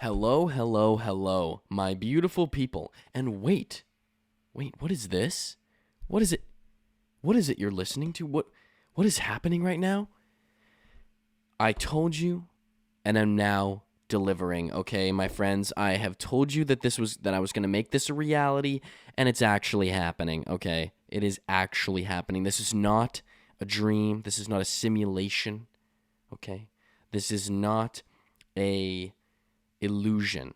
Hello, hello, hello, my beautiful people. And wait, what is this? What is it? What is it you're listening to? What is happening right now? I told you, and I'm now delivering, okay, my friends? I have told you that I was going to make this a reality, and it's actually happening, okay? It is actually happening. This is not a dream. This is not a simulation, okay? This is not a illusion,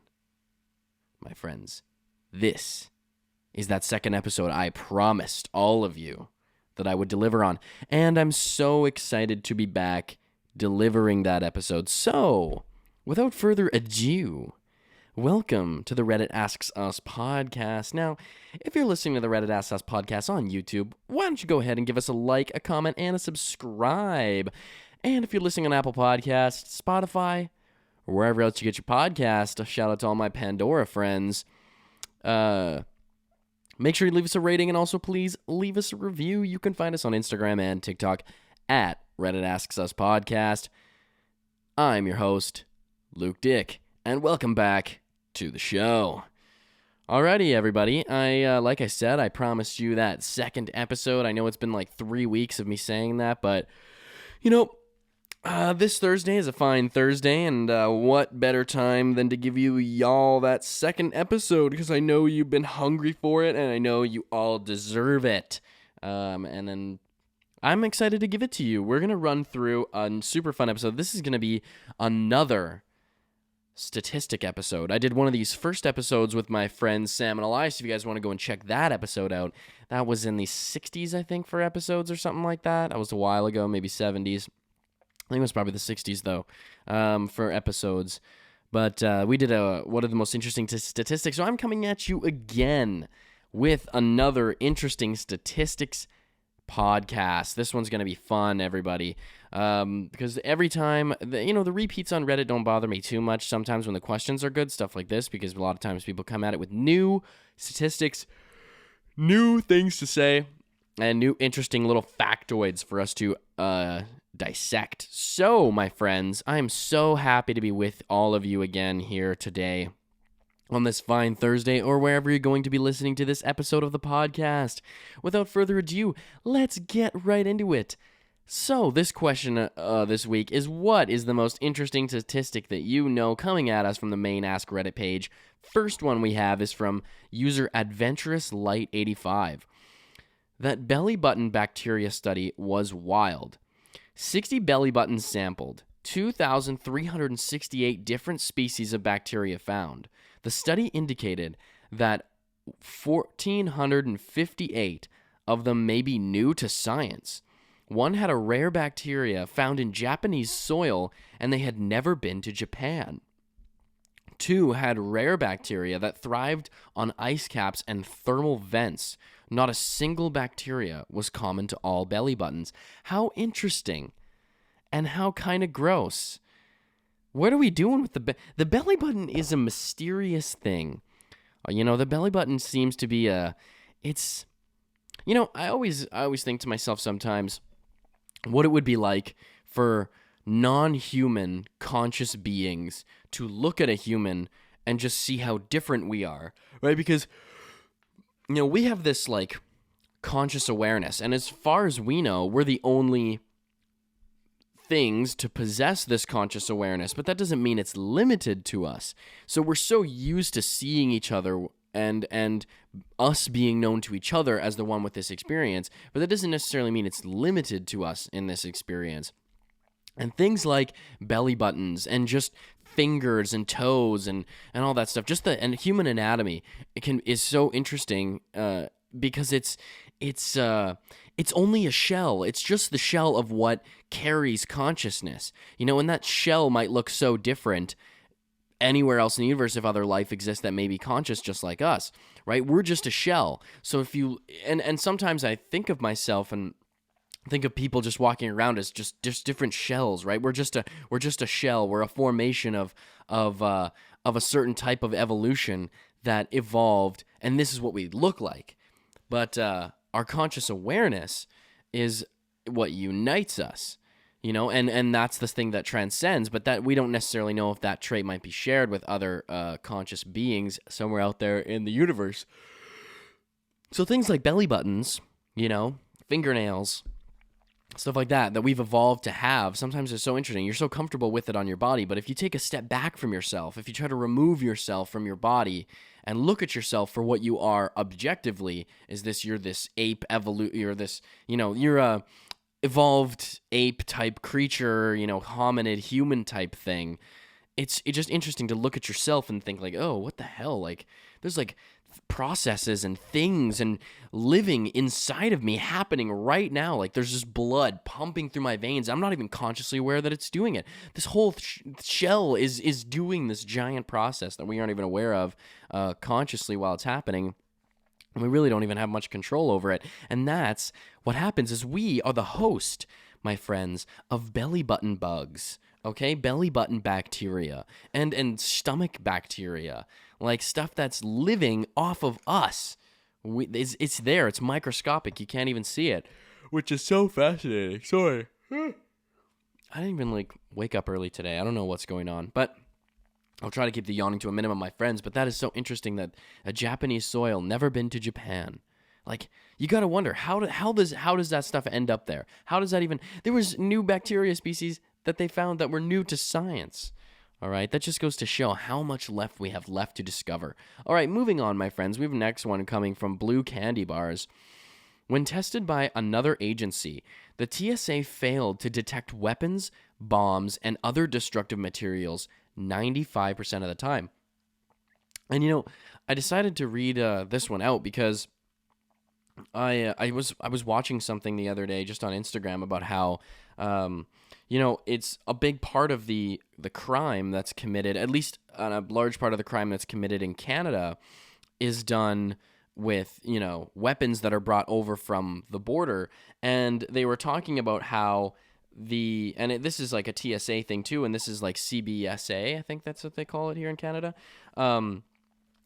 my friends. This is that second episode I promised all of you that I would deliver on, and I'm so excited to be back delivering that episode. So, without further ado, welcome to the Reddit Asks Us podcast. Now, if you're listening to the Reddit Asks Us podcast on YouTube, why don't you go ahead and give us a like, a comment, and a subscribe? And if you're listening on Apple Podcasts, Spotify, or wherever else you get your podcast, a shout out to all my Pandora friends. Make sure you leave us a rating, and also please leave us a review. You can find us on Instagram and TikTok at Reddit Asks Us Podcast. I'm your host, Luke Dick, and welcome back to the show. Alrighty, everybody. Like I said, I promised you that second episode. I know it's been like 3 weeks of me saying that, but this Thursday is a fine Thursday, and what better time than to give y'all that second episode, because I know you've been hungry for it, and I know you all deserve it. And then I'm excited to give it to you. We're going to run through a super fun episode. This is going to be another Statistic episode. I did one of these first episodes with my friends Sam and Elias. If you guys want to go and check that episode out, that was in the 60s, I think, for episodes or something like that. That was a while ago, maybe 70s. I think it was probably the 60s, though, for episodes. But we did one of the most interesting statistics. So I'm coming at you again with another interesting statistics podcast. This one's going to be fun, everybody. Because every time, the repeats on Reddit don't bother me too much. Sometimes when the questions are good, stuff like this, because a lot of times people come at it with new statistics, new things to say, and new interesting little factoids for us to dissect. So, my friends, I am so happy to be with all of you again here today on this fine Thursday, or wherever you're going to be listening to this episode of the podcast. Without further ado, let's get right into it. So, this question this week is, what is the most interesting statistic that you know, coming at us from the main Askreddit page? First one we have is from user Adventurous Light 85. That belly button bacteria study was wild. 60 belly buttons sampled, 2,368 different species of bacteria found. The study indicated that 1,458 of them may be new to science. One had a rare bacteria found in Japanese soil, and they had never been to Japan. 2 had rare bacteria that thrived on ice caps and thermal vents. Not a single bacteria was common to all belly buttons. How interesting, and how kind of gross. What are we doing with the belly button? Is a mysterious thing. The belly button seems to be I always think to myself sometimes what it would be like for non-human conscious beings to look at a human and just see how different we are, right? Because we have this like conscious awareness, and as far as we know, we're the only things to possess this conscious awareness, but that doesn't mean it's limited to us. So we're so used to seeing each other and us being known to each other as the one with this experience, but that doesn't necessarily mean it's limited to us in this experience. And things like belly buttons and just fingers and toes and all that stuff, and human anatomy, is so interesting because it's only a shell. It's just the shell of what carries consciousness. And that shell might look so different anywhere else in the universe if other life exists that may be conscious just like us, right? We're just a shell. So if you and sometimes I think of myself and think of people just walking around as just different shells, right? We're just a shell. We're a formation of a certain type of evolution that evolved, and this is what we look like. But our conscious awareness is what unites us. and that's the thing that transcends, but that we don't necessarily know if that trait might be shared with other conscious beings somewhere out there in the universe. So things like belly buttons, fingernails, stuff like that we've evolved to have, sometimes it's so interesting. You're so comfortable with it on your body, but if you take a step back from yourself, if you try to remove yourself from your body and look at yourself for what you are objectively, you're this ape you're this, you're a evolved ape type creature, hominid human type thing. It's just interesting to look at yourself and think like, oh, what the hell? Like, there's like processes and things and living inside of me happening right now. Like, there's just blood pumping through my veins. I'm not even consciously aware that it's doing it. This whole shell is doing this giant process that we aren't even aware of consciously while it's happening. And we really don't even have much control over it. And that's what happens is we are the host, my friends, of belly button bugs. Okay, belly button bacteria and stomach bacteria, like stuff that's living off of us. It's there. It's microscopic. You can't even see it, which is so fascinating. Sorry. I didn't even wake up early today. I don't know what's going on, but I'll try to keep the yawning to a minimum, my friends. But that is so interesting that a Japanese soil, never been to Japan. Like, you got to wonder, how does that stuff end up there? How does that even... There was new bacteria species that they found that were new to science. All right, that just goes to show how much we have left to discover. All right, moving on, my friends. We have the next one coming from Blue Candy Bars. When tested by another agency, the TSA failed to detect weapons, bombs, and other destructive materials 95% of the time. And I decided to read this one out because I was watching something the other day just on Instagram about how it's a big part of the crime that's committed, at least on a large part of the crime that's committed in Canada, is done with weapons that are brought over from the border. And they were talking about how this is like a TSA thing too, and this is like CBSA, I think that's what they call it here in Canada, and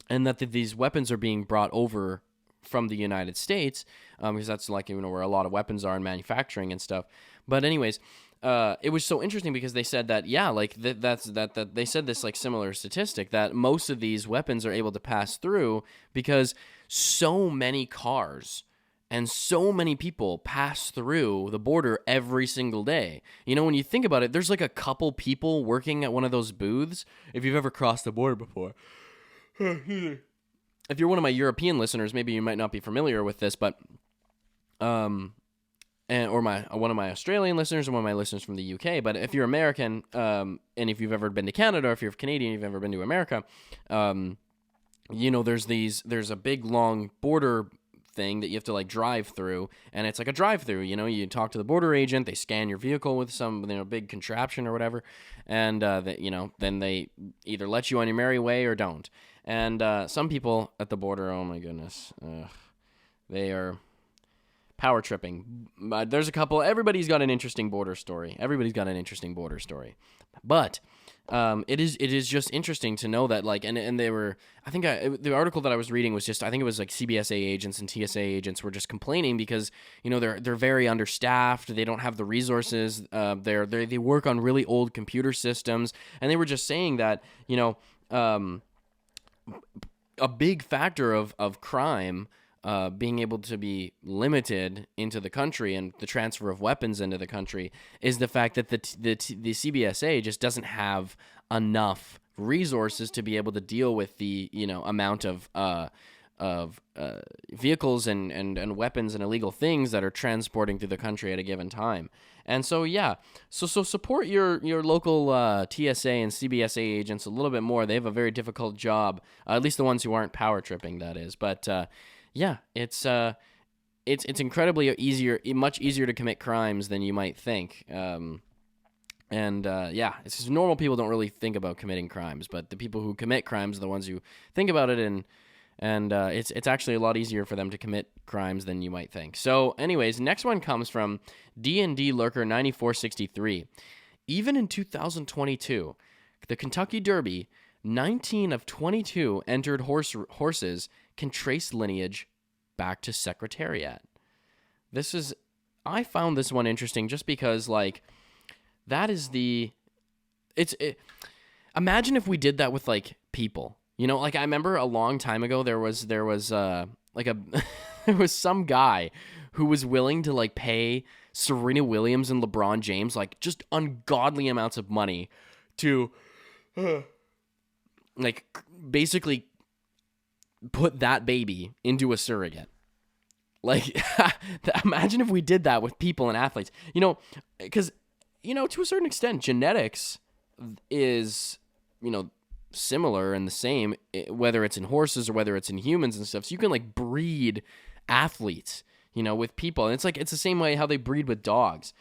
that these weapons are being brought over from the United States, because that's where a lot of weapons are in manufacturing and stuff. But anyways, it was so interesting because they said that they said this similar statistic that most of these weapons are able to pass through because so many cars and so many people pass through the border every single day. When you think about it, there's a couple people working at one of those booths. If you've ever crossed the border before. If you're one of my European listeners, maybe you might not be familiar with this, but one of my Australian listeners, or one of my listeners from the UK. But if you're American, and if you've ever been to Canada, or if you're Canadian, you've ever been to America, there's a big long border thing that you have to drive through, and it's like a drive-through. You talk to the border agent, they scan your vehicle with some big contraption or whatever, and then they either let you on your merry way or don't. And some people at the border, oh my goodness, they are power tripping. There's a couple. Everybody's got an interesting border story. But it is just interesting to know that and they were, I think the article that I was reading was I think it was CBSA agents and TSA agents were just complaining because they're very understaffed. They don't have the resources. They work on really old computer systems, and they were just saying that a big factor of crime being able to be limited into the country and the transfer of weapons into the country is the fact that the CBSA just doesn't have enough resources to be able to deal with the amount of vehicles and weapons and illegal things that are transporting through the country at a given time. And so so support your local TSA and CBSA agents a little bit more. They have a very difficult job, at least the ones who aren't power tripping, that is. But it's incredibly much easier to commit crimes than you might think. It's just normal people don't really think about committing crimes, but the people who commit crimes are the ones who think about it, and it's actually a lot easier for them to commit crimes than you might think. So anyways, next one comes from D&D Lurker 9463. Even in 2022, the Kentucky Derby, 19 of 22 entered horses can trace lineage back to Secretariat. I found this one interesting just because that is imagine if we did that with like people. Like I remember a long time ago there was like a there was some guy who was willing to like pay Serena Williams and LeBron James like just ungodly amounts of money to like basically put that baby into a surrogate. Like imagine if we did that with people and athletes. Because to a certain extent genetics is similar and the same, whether it's in horses or whether it's in humans and stuff. So you can like breed athletes, with people. And it's the same way how they breed with dogs.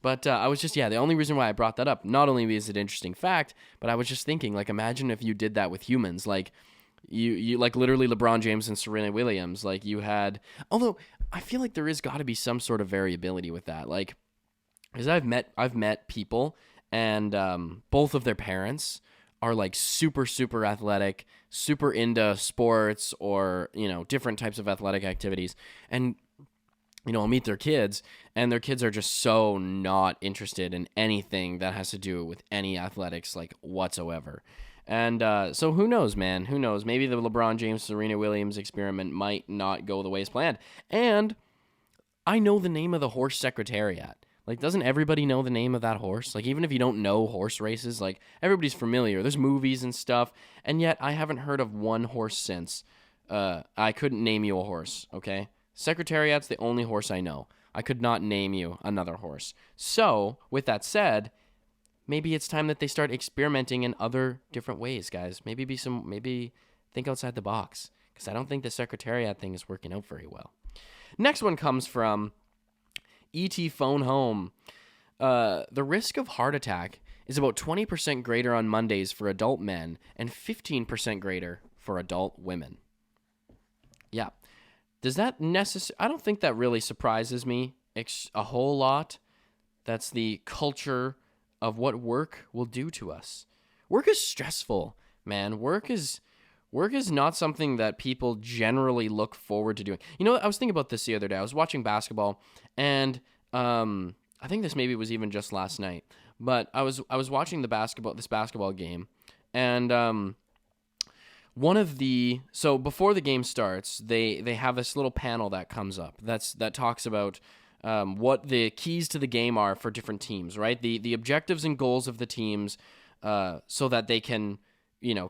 But I was just, the only reason why I brought that up, not only is it an interesting fact, but I was just thinking, like, imagine if you did that with humans. Like, you like literally LeBron James and Serena Williams. Like, you had, although I feel like there is got to be some sort of variability with that. Like, because I've met people and both of their parents are like super, super athletic, super into sports or, different types of athletic activities. And, I'll meet their kids and their kids are just so not interested in anything that has to do with any athletics, like whatsoever. And so who knows, man? Who knows? Maybe the LeBron James, Serena Williams experiment might not go the way it's planned. And I know the name of the horse Secretariat. Like, doesn't everybody know the name of that horse? Like, even if you don't know horse races, like, everybody's familiar. There's movies and stuff, and yet I haven't heard of one horse since. I couldn't name you a horse, okay? Secretariat's the only horse I know. I could not name you another horse. So, with that said, maybe it's time that they start experimenting in other different ways, guys. Maybe think outside the box, because I don't think the Secretariat thing is working out very well. Next one comes from E.T. Phone Home. The risk of heart attack is about 20% greater on Mondays for adult men and 15% greater for adult women. Yeah. Does that I don't think that really surprises me a whole lot. That's the culture of what work will do to us. Work is stressful, man. Work is not something that people generally look forward to doing. I was thinking about this the other day. I was watching basketball, and I think this maybe was even just last night. But I was watching this basketball game, and so before the game starts, they have this little panel that comes up that talks about what the keys to the game are for different teams, right? The objectives and goals of the teams, so that they can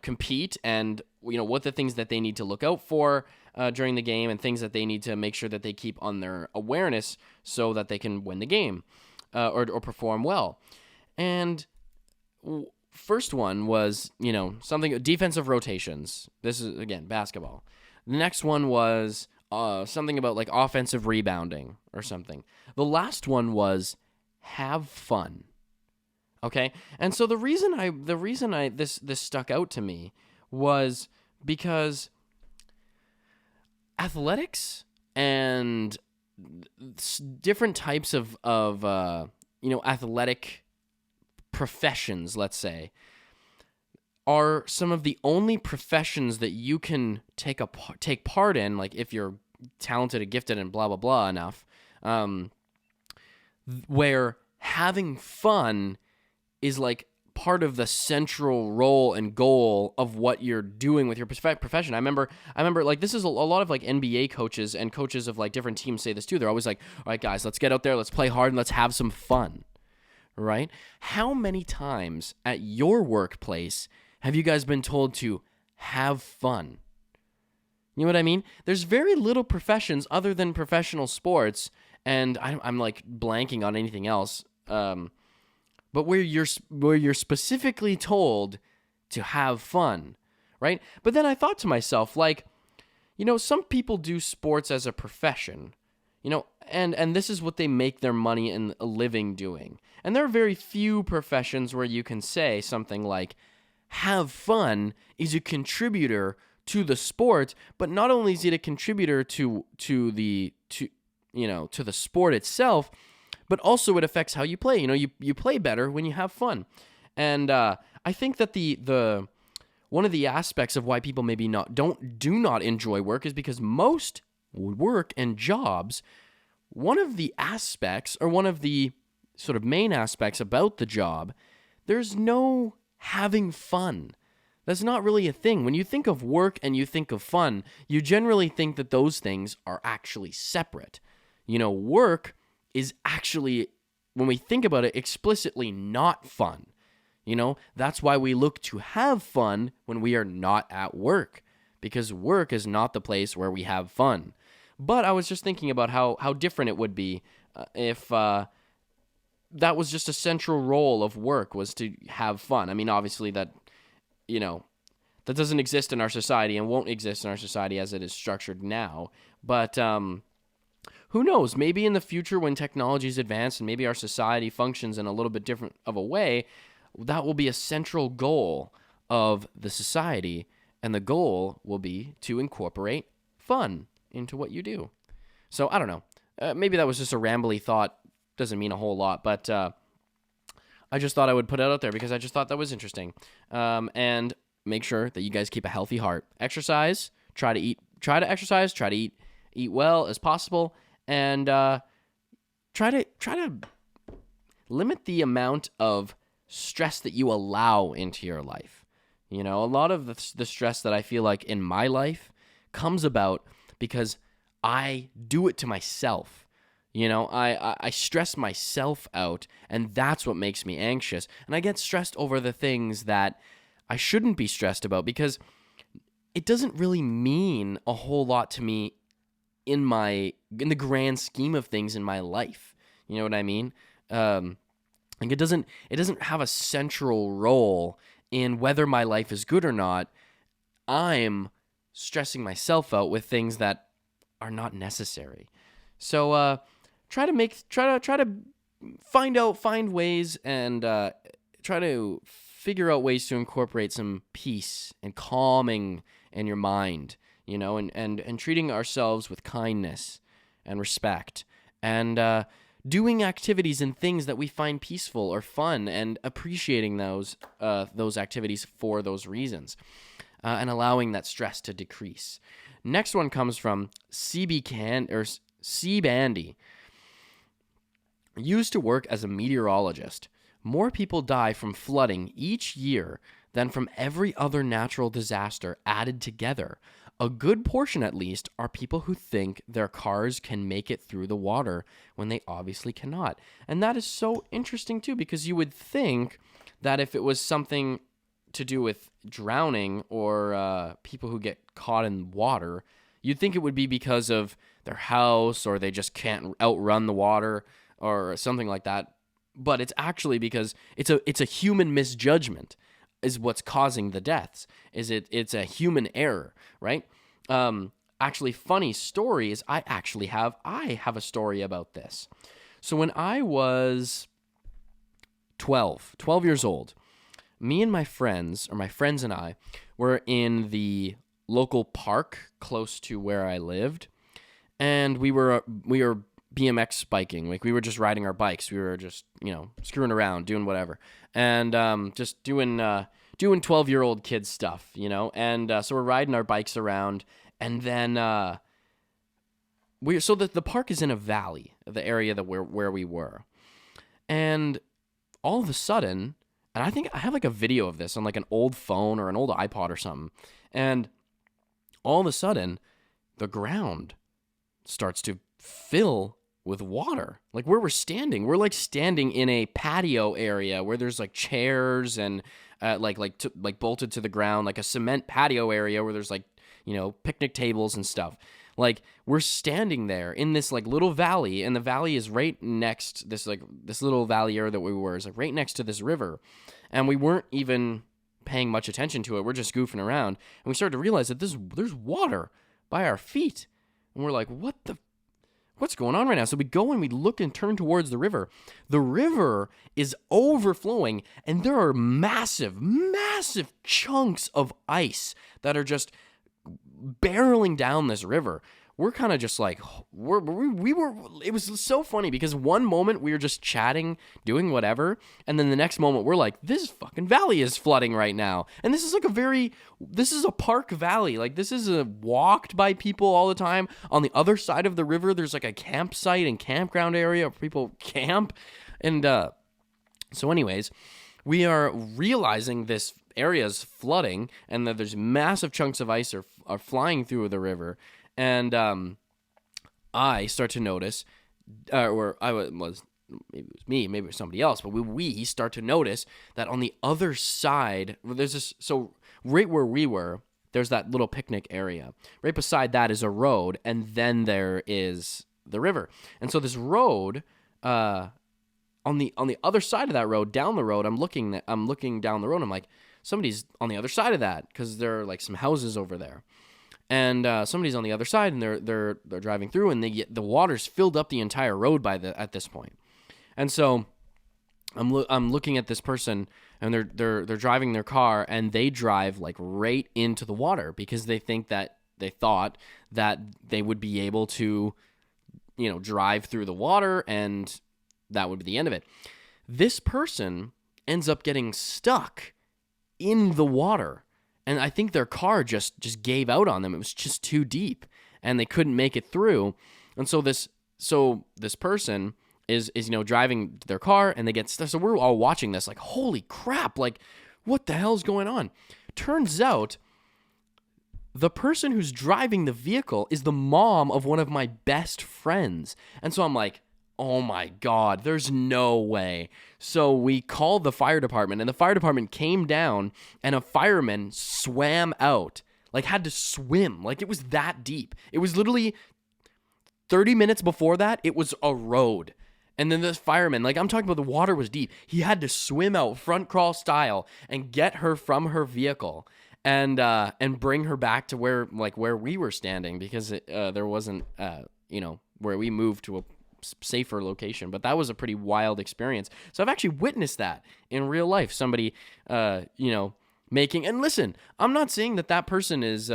compete, and what the things that they need to look out for during the game, and things that they need to make sure that they keep on their awareness so that they can win the game or perform well. And first one was something defensive rotations. This is again basketball. The next one was something about like offensive rebounding or something. The last one was have fun. Okay, and so the reason this stuck out to me was because athletics and different types of athletic professions, let's say, are some of the only professions that you can take part in, like if you're talented and gifted and blah blah blah enough, where having fun is like part of the central role and goal of what you're doing with your profession. I remember like this is a lot of like NBA coaches and coaches of like different teams say this too. They're always like, all right, guys, let's get out there, let's play hard, and let's have some fun, right? How many times at your workplace have you guys been told to have fun? You know what I mean? There's very little professions other than professional sports, and I'm like blanking on anything else, but where you're specifically told to have fun, right? But then I thought to myself, like, some people do sports as a profession, and this is what they make their money and a living doing. And there are very few professions where you can say something like, have fun is a contributor to the sport, but not only is it a contributor to the sport itself, but also it affects how you play. You play better when you have fun. And I think that the one of the aspects of why people maybe do not enjoy work is because most work and jobs, one of the aspects or one of the sort of main aspects about the job, there's no having fun. That's not really a thing. When you think of work and you think of fun, you generally think that those things are actually separate. Work is actually, when we think about it, explicitly not fun. That's why we look to have fun when we are not at work, because work is not the place where we have fun. But I was just thinking about how different it would be if that was just a central role of work, was to have fun. I mean, obviously that doesn't exist in our society and won't exist in our society as it is structured now. But who knows? Maybe in the future when technology is advanced and maybe our society functions in a little bit different of a way, that will be a central goal of the society. And the goal will be to incorporate fun into what you do. So I don't know. Maybe that was just a rambly thought. Doesn't mean a whole lot, but I just thought I would put it out there because I just thought that was interesting. And make sure that you guys keep a healthy heart. Exercise. Try to exercise. Try to eat well as possible, and try to limit the amount of stress that you allow into your life. A lot of the stress that I feel like in my life comes about because I do it to myself. I stress myself out, and that's what makes me anxious. And I get stressed over the things that I shouldn't be stressed about because it doesn't really mean a whole lot to me in the grand scheme of things in my life. You know what I mean? It doesn't have a central role in whether my life is good or not. I'm stressing myself out with things that are not necessary. So try to find ways and try to figure out ways to incorporate some peace and calming in your mind, and treating ourselves with kindness and respect, and doing activities and things that we find peaceful or fun, and appreciating those activities for those reasons, and allowing that stress to decrease. Next one comes from C. Bandy. Used to work as a meteorologist. More people die from flooding each year than from every other natural disaster added together. A good portion, at least, are people who think their cars can make it through the water when they obviously cannot. And that is so interesting, too, because you would think that if it was something to do with drowning or people who get caught in water, you'd think it would be because of their house or they just can't outrun the water or something like that. But it's actually because it's a human misjudgment is what's causing the deaths. It's a human error, right? Actually, funny story is I have a story about this. So when I was 12 years old, me and my friends and I were in the local park close to where I lived, and we were BMX biking. Like, we were just riding our bikes. We were just, screwing around, doing whatever, and just doing 12-year-old kid stuff, and so we're riding our bikes around, and then the park is in a valley, the area that where we were, and all of a sudden, and I think I have like a video of this on like an old phone or an old iPod or something, and all of a sudden the ground starts to fill with water. Like, where we're like standing in a patio area where there's like chairs and like bolted to the ground, like a cement patio area where there's like, picnic tables and stuff. Like, we're standing there in this like little valley, and the valley is right next, this little valley area that we were is like right next to this river, and we weren't even paying much attention to it. We're just goofing around, and we started to realize that there's water by our feet, and we're like, what's going on right now? So we go and we look and turn towards the river. The river is overflowing, and there are massive, massive chunks of ice that are just barreling down this river. We're kind of just like, it was so funny because one moment we were just chatting, doing whatever, and then the next moment we're like, this fucking valley is flooding right now. And this is this is a park valley. Like, this is walked by people all the time. On the other side of the river, there's like a campsite and campground area where people camp. And so anyways, we are realizing this area is flooding and that there's massive chunks of ice are flying through the river. And I start to notice, or I was, maybe it was me, maybe it was somebody else, but we start to notice that on the other side, there's this, so right where we were, there's that little picnic area. Right beside that is a road, and then there is the river. And so this road, on the other side of that road, down the road, I'm looking down the road. I'm like, somebody's on the other side of that because there are like some houses over there, and somebody's on the other side, and they're driving through, and the water's filled up the entire road at this point. And so I'm looking at this person, and they're driving their car, and they drive like right into the water because they thought that they would be able to, drive through the water, and that would be the end of it. This person ends up getting stuck in the water, and I think their car just gave out on them. It was just too deep, and they couldn't make it through. And so this person is driving their car, and they get stuck. So we're all watching this like, holy crap, like what the hell's going on? Turns out the person who's driving the vehicle is the mom of one of my best friends. And so I'm like, oh my God, there's no way. So we called the fire department, and the fire department came down, and a fireman swam out, like had to swim, like it was that deep. It was literally 30 minutes before that, it was a road. And then this fireman, like I'm talking about, the water was deep. He had to swim out front crawl style and get her from her vehicle and bring her back to where we were standing, because there wasn't, where we moved to a safer location. But that was a pretty wild experience. So I've actually witnessed that in real life. Somebody, making, and listen, I'm not saying that person is,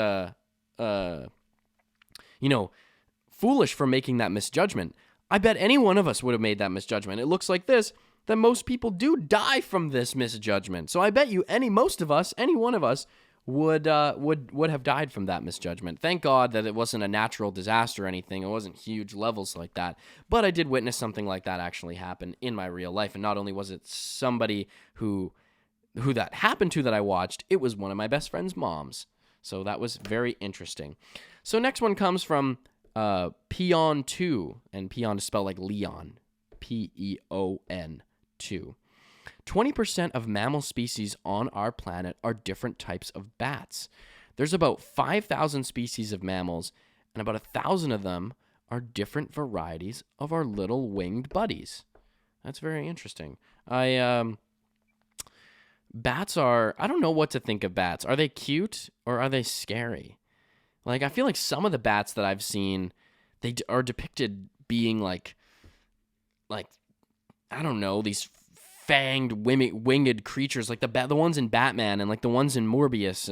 foolish for making that misjudgment. I bet any one of us would have made that misjudgment. It looks like this, that most people do die from this misjudgment. So I bet you any one of us would have died from that misjudgment. Thank God that it wasn't a natural disaster or anything. It wasn't huge levels like that. But I did witness something like that actually happen in my real life. And not only was it somebody who that happened to that I watched, it was one of my best friend's moms. So that was very interesting. So next one comes from Peon2, and Peon is spelled like Leon, Peon 2. 20% of mammal species on our planet are different types of bats. There's about 5,000 species of mammals, and about 1,000 of them are different varieties of our little winged buddies. That's very interesting. Bats are, I don't know what to think of bats. Are they cute or are they scary? Like, I feel like some of the bats that I've seen, they are depicted being like I don't know, these fanged winged creatures, like the ones in Batman and like the ones in Morbius.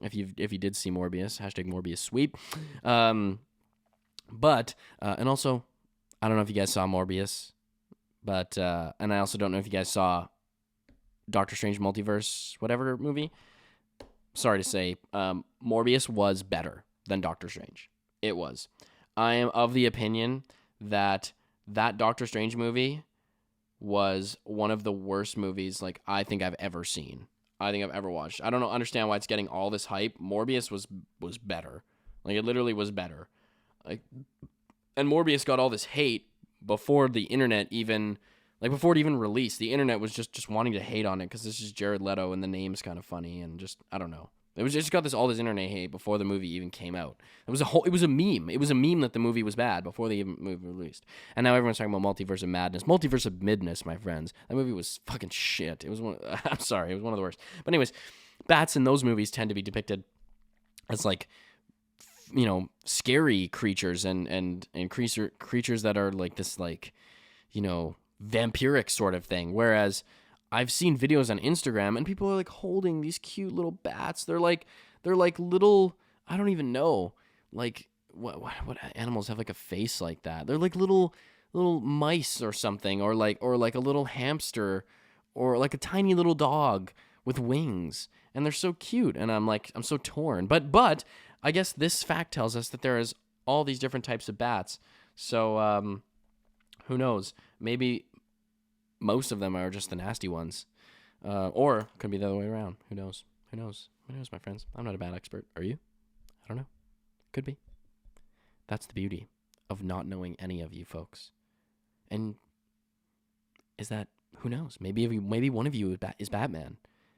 If you did see Morbius, #Morbius sweep. But and also, I don't know if you guys saw Morbius, but and I also don't know if you guys saw Doctor Strange Multiverse whatever movie. Sorry to say, Morbius was better than Doctor Strange. It was. I am of the opinion that Doctor Strange movie was one of the worst movies like I think I've ever seen. I think I've ever watched. I don't understand why it's getting all this hype. Morbius was better. Like, it literally was better. Like, and Morbius got all this hate before the internet even, like, before it even released. The internet was just wanting to hate on it because this is Jared Leto and the name's kind of funny, and just, I don't know. It was just got all this internet hate before the movie even came out. It was a meme. It was a meme that the movie was bad before the movie released. And now everyone's talking about Multiverse of Madness. Multiverse of Midness, my friends. That movie was fucking shit. It was I'm sorry, it was one of the worst. But anyways, bats in those movies tend to be depicted as like, scary creatures and creatures that are like this, like, vampiric sort of thing. Whereas I've seen videos on Instagram and people are like holding these cute little bats. They're like little, I don't even know, like what animals have like a face like that? They're like little mice or something, or like a little hamster, or like a tiny little dog with wings, and they're so cute. And I'm so torn. But I guess this fact tells us that there is all these different types of bats. So who knows? Maybe most of them are just the nasty ones. Or could be the other way around. Who knows? Who knows? Who knows, my friends? I'm not a bad expert. Are you? I don't know. Could be. That's the beauty of not knowing any of you folks. And is that, who knows? Maybe one of you is Batman.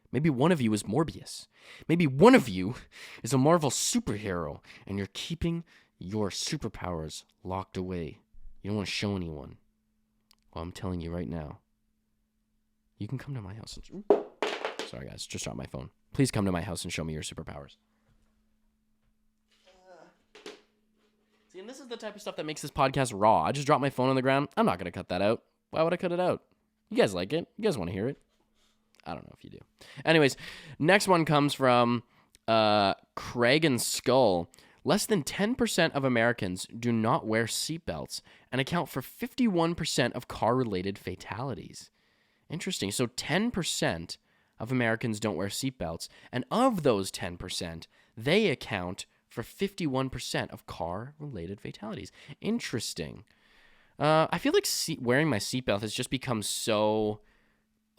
Maybe one of you is Morbius. Maybe one of you is a Marvel superhero, and you're keeping your superpowers locked away. You don't want to show anyone. Well, I'm telling you right now, you can come to my house. Sorry, guys, just dropped my phone. Please come to my house and show me your superpowers. See, and this is the type of stuff that makes this podcast raw. I just dropped my phone on the ground. I'm not going to cut that out. Why would I cut it out? You guys like it? You guys want to hear it? I don't know if you do. Anyways, next one comes from Craig and Skull. Less than 10% of Americans do not wear seatbelts and account for 51% of car-related fatalities. Interesting. So 10% of Americans don't wear seatbelts, and of those 10%, they account for 51% of car-related fatalities. Interesting. I feel like wearing my seatbelt has just become so...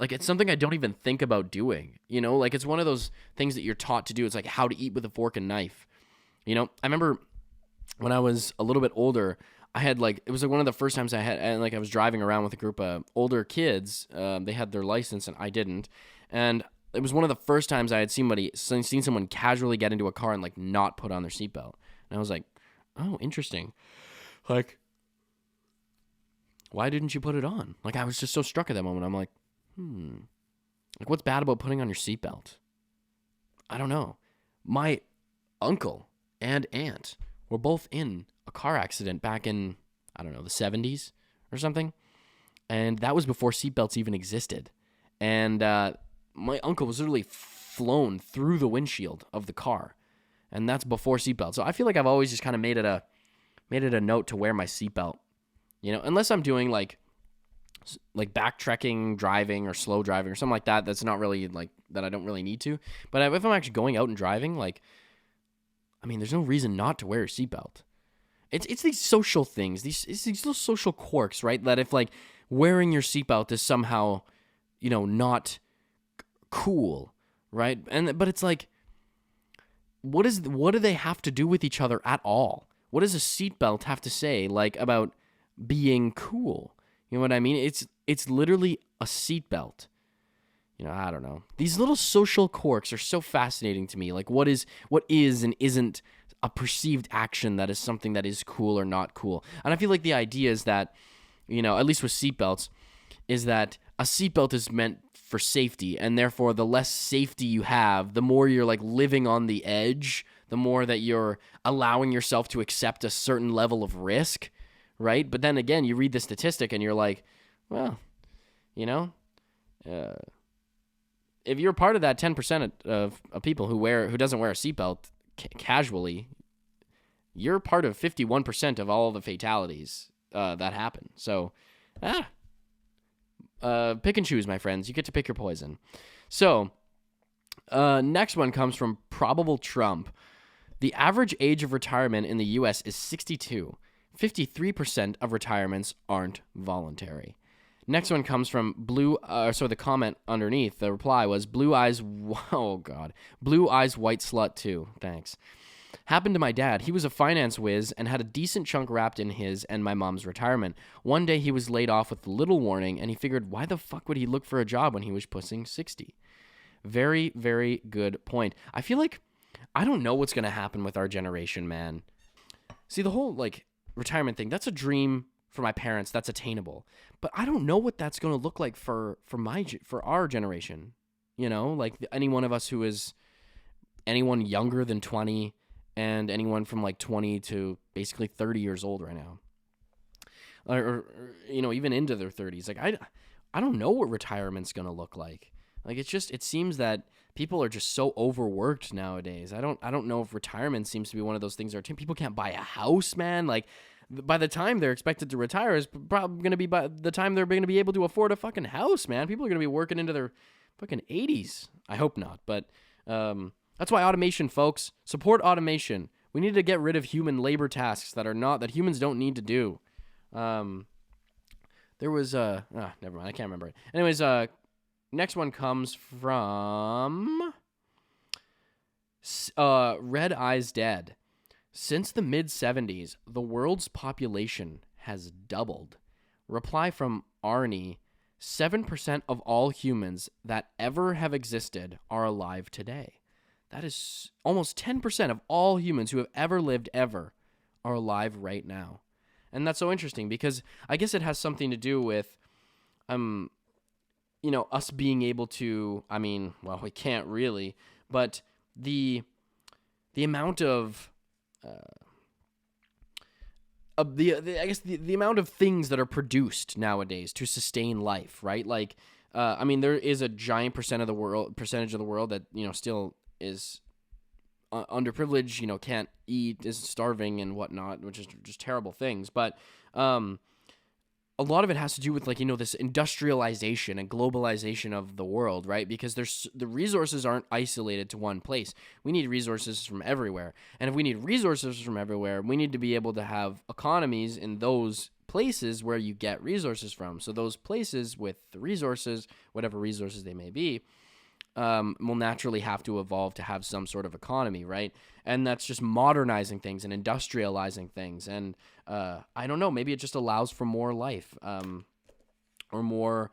Like, it's something I don't even think about doing, you know? Like, it's one of those things that you're taught to do. It's like how to eat with a fork and knife. You know, I remember when I was a little bit older, I had, like, it was like one of the first times I was driving around with a group of older kids. They had their license and I didn't. And it was one of the first times I had seen someone casually get into a car and, like, not put on their seatbelt. And I was like, oh, interesting. Like, why didn't you put it on? Like, I was just so struck at that moment. I'm like, like, what's bad about putting on your seatbelt? I don't know. My uncle and aunt were both in a car accident back in, I don't know, the 70s or something. And that was before seatbelts even existed. And my uncle was literally flown through the windshield of the car. And that's before seatbelts. So I feel like I've always just kind of made it a note to wear my seatbelt. You know, unless I'm doing like backtracking driving or slow driving or something like that. That's not really like that. I don't really need to. But if I'm actually going out and driving, like, I mean, there's no reason not to wear a seatbelt. It's these social things, these little social quirks, right? That if like wearing your seatbelt is somehow, you know, not cool, right? But it's like, what do they have to do with each other at all? What does a seatbelt have to say like about being cool? You know what I mean? It's literally a seatbelt. You know, I don't know. These little social quirks are so fascinating to me. Like, what is and isn't a perceived action that is something that is cool or not cool? And I feel like the idea is that, you know, at least with seatbelts, is that a seatbelt is meant for safety, and therefore the less safety you have, the more you're like living on the edge, the more that you're allowing yourself to accept a certain level of risk. Right? But then again, you read the statistic and you're like, well, you know, if you're part of that 10% of people who doesn't wear a seatbelt casually, you're part of 51% of all the fatalities that happen. So, pick and choose, my friends. You get to pick your poison. So, next one comes from Probable Trump. The average age of retirement in the U.S. is 62. 53% of retirements aren't voluntary. Next one comes from the comment underneath, the reply was blue eyes, oh God, blue eyes white slut too, thanks. Happened to my dad. He was a finance whiz and had a decent chunk wrapped in his and my mom's retirement. One day he was laid off with little warning and he figured why the fuck would he look for a job when he was pushing 60? Very, very good point. I feel like, I don't know what's going to happen with our generation, man. See, the whole, like, retirement thing, that's a dream for my parents, that's attainable, but I don't know what that's going to look like for our generation, you know, like any one of us who is anyone younger than 20 and anyone from like 20 to basically 30 years old right now, or you know, even into their 30s. Like I don't know what retirement's going to look like. Like it seems that people are just so overworked nowadays. I don't know if retirement seems to be one of those things where people can't buy a house, man. Like by the time they're expected to retire is probably going to be by the time they're going to be able to afford a fucking house, man. People are going to be working into their fucking 80s. I hope not, but that's why automation, folks. Support automation. We need to get rid of human labor tasks that humans don't need to do. There was never mind, I can't remember it. Anyways, next one comes from Red Eyes Dead. Since the mid-70s, the world's population has doubled. Reply from Arnie, 7% of all humans that ever have existed are alive today. That is almost 10% of all humans who have ever lived ever are alive right now. And that's so interesting because I guess it has something to do with, us being able to, we can't really, but the amount of, the amount of things that are produced nowadays to sustain life, right? Like, there is a giant percentage of the world that, still is underprivileged, can't eat, is starving and whatnot, which is just terrible things. But a lot of it has to do with this industrialization and globalization of the world, right? Because the resources aren't isolated to one place. We need resources from everywhere. And if we need resources from everywhere, we need to be able to have economies in those places where you get resources from. So those places with the resources, whatever resources they may be, will naturally have to evolve to have some sort of economy, right? And that's just modernizing things and industrializing things. And I don't know, maybe it just allows for more life, or more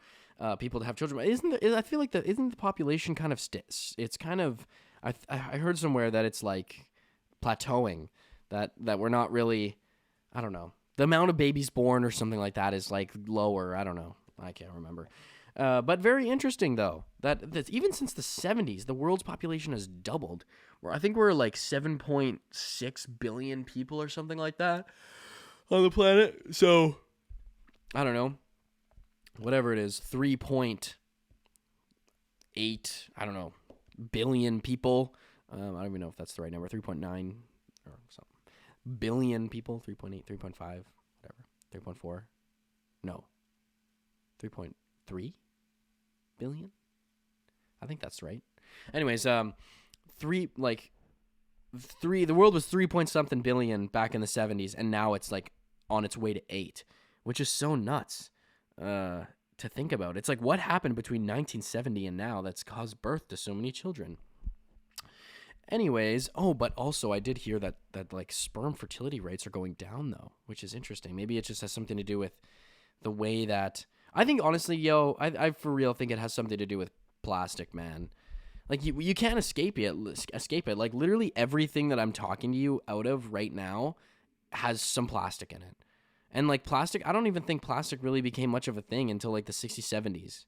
people to have children. I feel like isn't the population kind of it's kind of, I heard somewhere that it's like plateauing, that we're not really, I don't know, the amount of babies born or something like that is like lower. I don't know, I can't remember. But very interesting, though, that even since the 70s, the world's population has doubled. I think we're like 7.6 billion people or something like that on the planet. So, I don't know, whatever it is, 3.8, I don't know, billion people. I don't even know if that's the right number, 3.9 or something. Billion people, 3.8, 3.5, whatever, 3.4, no, 3.3 billion? I think that's right. Anyways, the world was 3 point something billion back in the 70s, and now it's like on its way to 8, which is so nuts to think about. It's like, what happened between 1970 and now that's caused birth to so many children? Anyways, but also I did hear that like sperm fertility rates are going down, though, which is interesting. Maybe it just has something to do with the way that, I think, honestly, I for real think it has something to do with plastic, man. Like, you can't escape it. Like, literally everything that I'm talking to you out of right now has some plastic in it. And, like, plastic, I don't even think plastic really became much of a thing until, like, the 60s, 70s.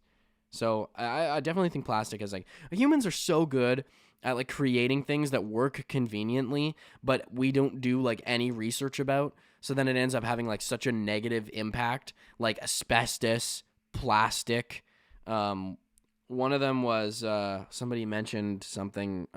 So, I definitely think plastic is, like, humans are so good at, like, creating things that work conveniently, but we don't do, like, any research about. So then it ends up having, like, such a negative impact, like asbestos, plastic. One of them was, somebody mentioned something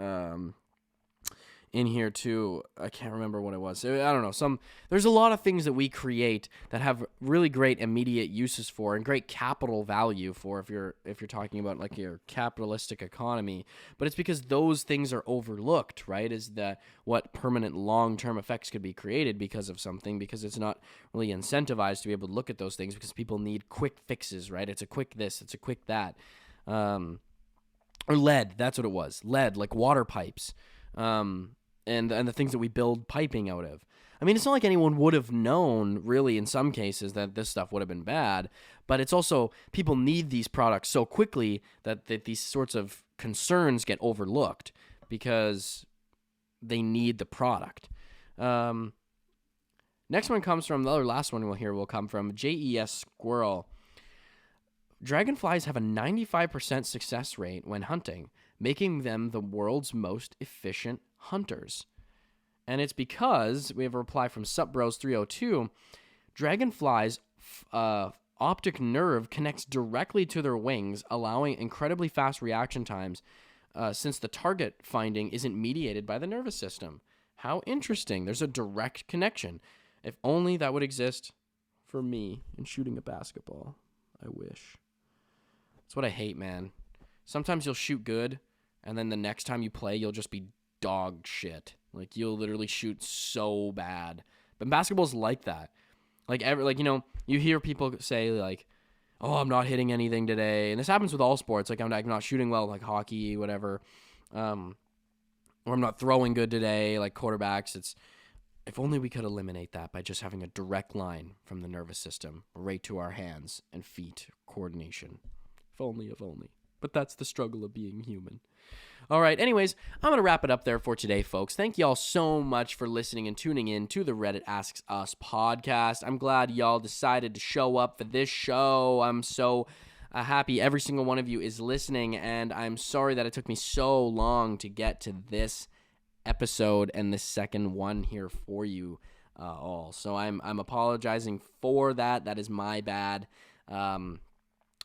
in here too. I can't remember what it was. I don't know. There's a lot of things that we create that have really great immediate uses for and great capital value for if you're talking about like your capitalistic economy. But it's because those things are overlooked, right? Is that what permanent long-term effects could be created because of something, because it's not really incentivized to be able to look at those things because people need quick fixes, right? It's a quick this, it's a quick that. Or lead, that's what it was. Lead, like water pipes. And the things that we build piping out of. I mean, it's not like anyone would have known, really, in some cases, that this stuff would have been bad, but it's also, people need these products so quickly that these sorts of concerns get overlooked because they need the product. Next one comes from, the other last one we'll hear will come from JES Squirrel. Dragonflies have a 95% success rate when hunting, making them the world's most efficient hunters. And it's because, we have a reply from SupBros302, dragonflies' optic nerve connects directly to their wings, allowing incredibly fast reaction times since the target finding isn't mediated by the nervous system. How interesting. There's a direct connection. If only that would exist for me in shooting a basketball. I wish. That's what I hate, man. Sometimes you'll shoot good, and then the next time you play, you'll just be dog shit. Like, you'll literally shoot so bad. But basketball's like that. You You hear people say, like, oh, I'm not hitting anything today. And this happens with all sports. Like, I'm not shooting well, like hockey, whatever. Or I'm not throwing good today, like quarterbacks. It's, if only we could eliminate that by just having a direct line from the nervous system right to our hands and feet coordination. If only, if only. But that's the struggle of being human. All right, anyways, I'm going to wrap it up there for today, folks. Thank y'all so much for listening and tuning in to the Reddit Asks Us podcast. I'm glad y'all decided to show up for this show. I'm so happy every single one of you is listening, and I'm sorry that it took me so long to get to this episode and this second one here for you all. So I'm apologizing for that. That is my bad.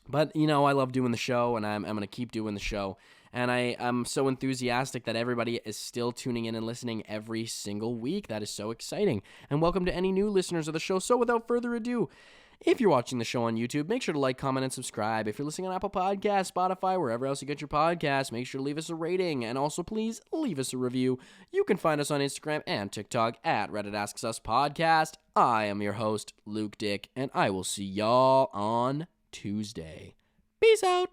But, you know, I love doing the show, and I'm going to keep doing the show. And I'm so enthusiastic that everybody is still tuning in and listening every single week. That is so exciting. And welcome to any new listeners of the show. So without further ado, if you're watching the show on YouTube, make sure to like, comment, and subscribe. If you're listening on Apple Podcasts, Spotify, wherever else you get your podcasts, make sure to leave us a rating. And also, please leave us a review. You can find us on Instagram and TikTok at Reddit Asks Us Podcast. I am your host, Luke Dick, and I will see y'all on Tuesday. Peace out.